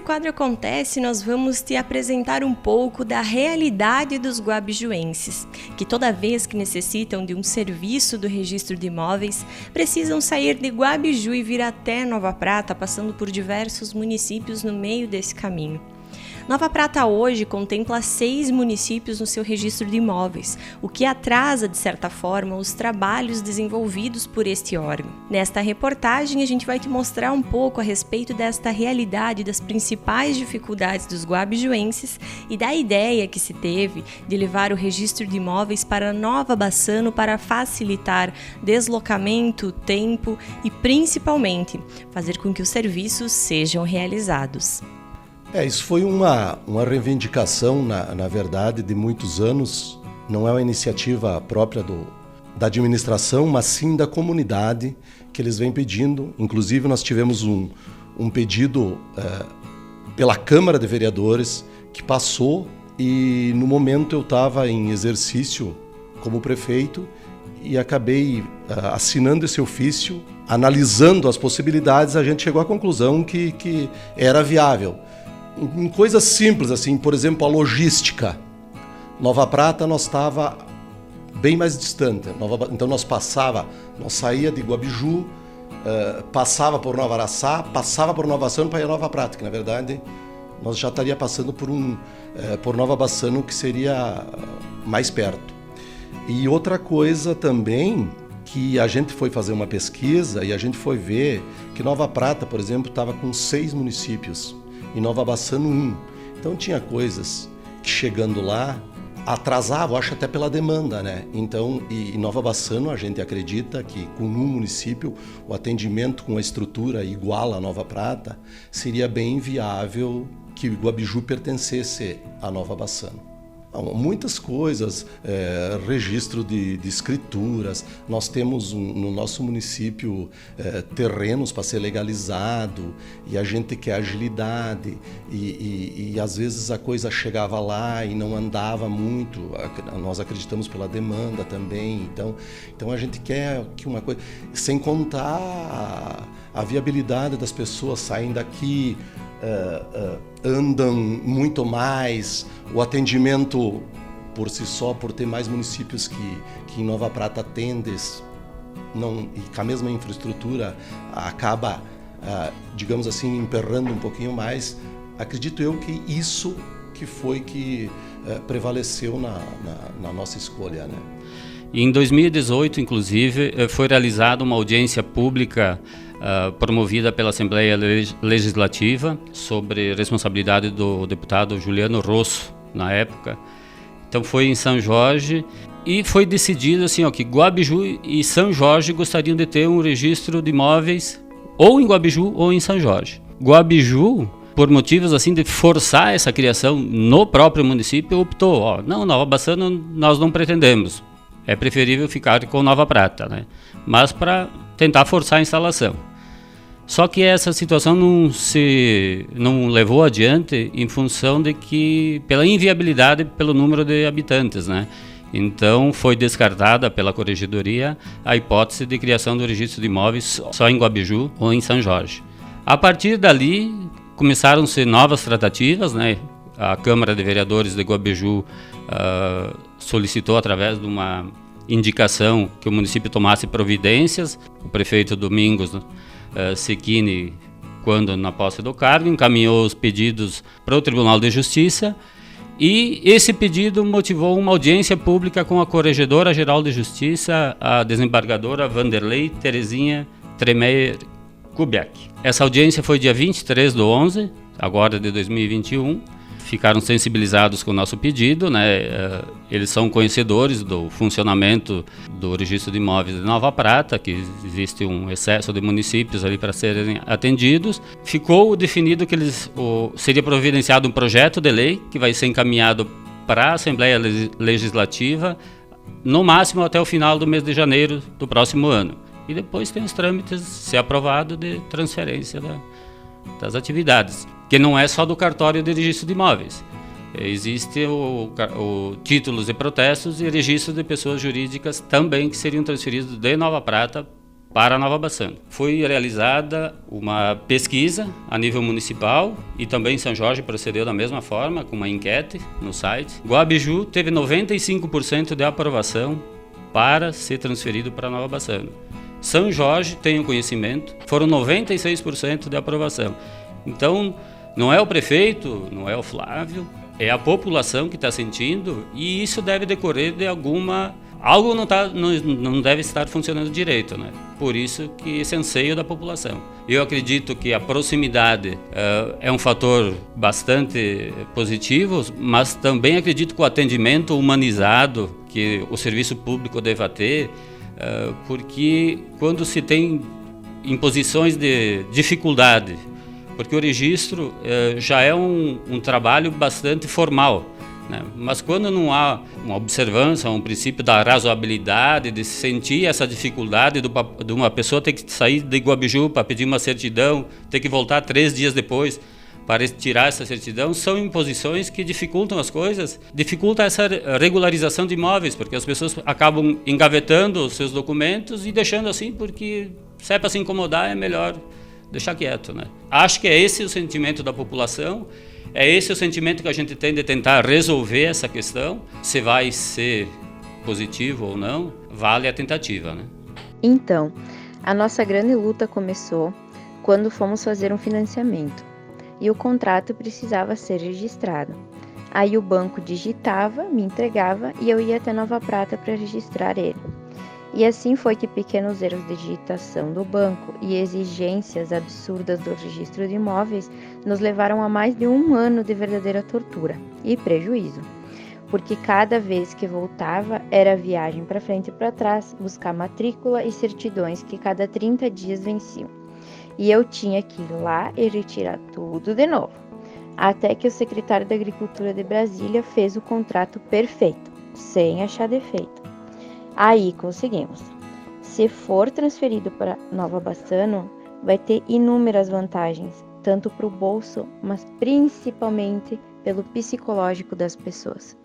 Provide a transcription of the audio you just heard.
quadro acontece, nós vamos te apresentar um pouco da realidade dos guabijuenses, que toda vez que necessitam de um serviço do registro de imóveis, precisam sair de Guabiju e vir até Nova Prata, passando por diversos municípios no meio desse caminho. Nova Prata hoje contempla 6 municípios no seu registro de imóveis, o que atrasa, de certa forma, os trabalhos desenvolvidos por este órgão. Nesta reportagem, a gente vai te mostrar um pouco a respeito desta realidade, das principais dificuldades dos guabijuenses e da ideia que se teve de levar o registro de imóveis para Nova Bassano para facilitar deslocamento, tempo e, principalmente, fazer com que os serviços sejam realizados. Isso foi uma reivindicação, na verdade, de muitos anos. Não é uma iniciativa própria da administração, mas sim da comunidade que eles vêm pedindo. Inclusive, nós tivemos um pedido pela Câmara de Vereadores que passou e, no momento, eu estava em exercício como prefeito e acabei assinando esse ofício. Analisando as possibilidades, a gente chegou à conclusão que era viável. Em coisas simples, assim, por exemplo, a logística. Nova Prata nós estava bem mais distante. Então nós saía de Guabiju, passava por Nova Araçá, passava por Nova Bassano para ir a Nova Prata, que na verdade nós já estaria passando por Nova Bassano, que seria mais perto. E outra coisa também, que a gente foi fazer uma pesquisa e a gente foi ver que Nova Prata, por exemplo, estava com 6 municípios. E Nova Bassano 1. Então tinha coisas que chegando lá atrasavam, acho até pela demanda, né? Então, e Nova Bassano a gente acredita que com um município o atendimento com a estrutura igual a Nova Prata seria bem viável que Guabiju pertencesse a Nova Bassano. Muitas coisas, registro de escrituras, nós temos no nosso município terrenos para ser legalizado e a gente quer agilidade e às vezes a coisa chegava lá e não andava muito, nós acreditamos pela demanda também, então a gente quer que uma coisa, sem contar a viabilidade das pessoas saem daqui, andam muito mais, o atendimento por si só, por ter mais municípios que em Nova Prata atendes, e com a mesma infraestrutura acaba, digamos assim, emperrando um pouquinho mais. Acredito eu que isso que foi que prevaleceu na nossa escolha, né? Em 2018, inclusive, foi realizada uma audiência pública promovida pela Assembleia Legislativa sobre responsabilidade do deputado Juliano Rosso, na época. Então foi em São Jorge e foi decidido assim, que Guabiju e São Jorge gostariam de ter um registro de imóveis ou em Guabiju ou em São Jorge. Guabiju, por motivos assim de forçar essa criação no próprio município, optou, não, Nova Bassano nós não pretendemos, é preferível ficar com Nova Prata, né? Mas para tentar forçar a instalação. Só que essa situação não levou adiante em função de que, pela inviabilidade pelo número de habitantes, né? Então foi descartada pela Corregedoria a hipótese de criação do registro de imóveis só em Guabiju ou em São Jorge. A partir dali começaram-se novas tratativas, né? A Câmara de Vereadores de Guabiju solicitou através de uma indicação que o município tomasse providências. O prefeito Domingos Secchini, quando na posse do cargo, encaminhou os pedidos para o Tribunal de Justiça e esse pedido motivou uma audiência pública com a Corregedora-Geral de Justiça, a desembargadora Vanderlei Terezinha Tremeyer Kubiak. Essa audiência foi dia 23/11, agora de 2021. Ficaram sensibilizados com o nosso pedido, né? Eles são conhecedores do funcionamento do registro de imóveis de Nova Prata, que existe um excesso de municípios ali para serem atendidos. Ficou definido que seria providenciado um projeto de lei que vai ser encaminhado para a Assembleia Legislativa, no máximo até o final do mês de janeiro do próximo ano. E depois tem os trâmites, se aprovado, de transferência das atividades, que não é só do cartório de registro de imóveis. Existe o títulos de protestos e registro de pessoas jurídicas também que seriam transferidos de Nova Prata para Nova Bassano. Foi realizada uma pesquisa a nível municipal e também São Jorge procedeu da mesma forma, com uma enquete no site. Guabiju teve 95% de aprovação para ser transferido para Nova Bassano. São Jorge, tenho conhecimento, foram 96% de aprovação. Então, não é o prefeito, não é o Flávio, é a população que está sentindo e isso deve decorrer de algo não deve estar funcionando direito, né? Por isso que esse anseio da população. Eu acredito que a proximidade é um fator bastante positivo, mas também acredito que o atendimento humanizado que o serviço público deva ter, porque quando se tem imposições de dificuldade, porque o registro já é um trabalho bastante formal, né? Mas quando não há uma observância, um princípio da razoabilidade, de sentir essa dificuldade de uma pessoa ter que sair de Guabiju para pedir uma certidão, ter que voltar 3 dias depois para tirar essa certidão, são imposições que dificultam as coisas, dificultam essa regularização de imóveis, porque as pessoas acabam engavetando os seus documentos e deixando assim, porque se é para se incomodar é melhor deixar quieto, né? Acho que é esse o sentimento da população, é esse o sentimento que a gente tem de tentar resolver essa questão. Se vai ser positivo ou não, vale a tentativa, né? Então, a nossa grande luta começou quando fomos fazer um financiamento e o contrato precisava ser registrado. Aí o banco digitava, me entregava e eu ia até Nova Prata para registrar ele. E assim foi que pequenos erros de digitação do banco e exigências absurdas do registro de imóveis nos levaram a mais de 1 ano de verdadeira tortura e prejuízo. Porque cada vez que voltava era viagem para frente e para trás, buscar matrícula e certidões que cada 30 dias venciam. E eu tinha que ir lá e retirar tudo de novo. Até que o secretário da Agricultura de Brasília fez o contrato perfeito, sem achar defeito. Aí conseguimos. Se for transferido para Nova Bassano, vai ter inúmeras vantagens, tanto para o bolso, mas principalmente pelo psicológico das pessoas.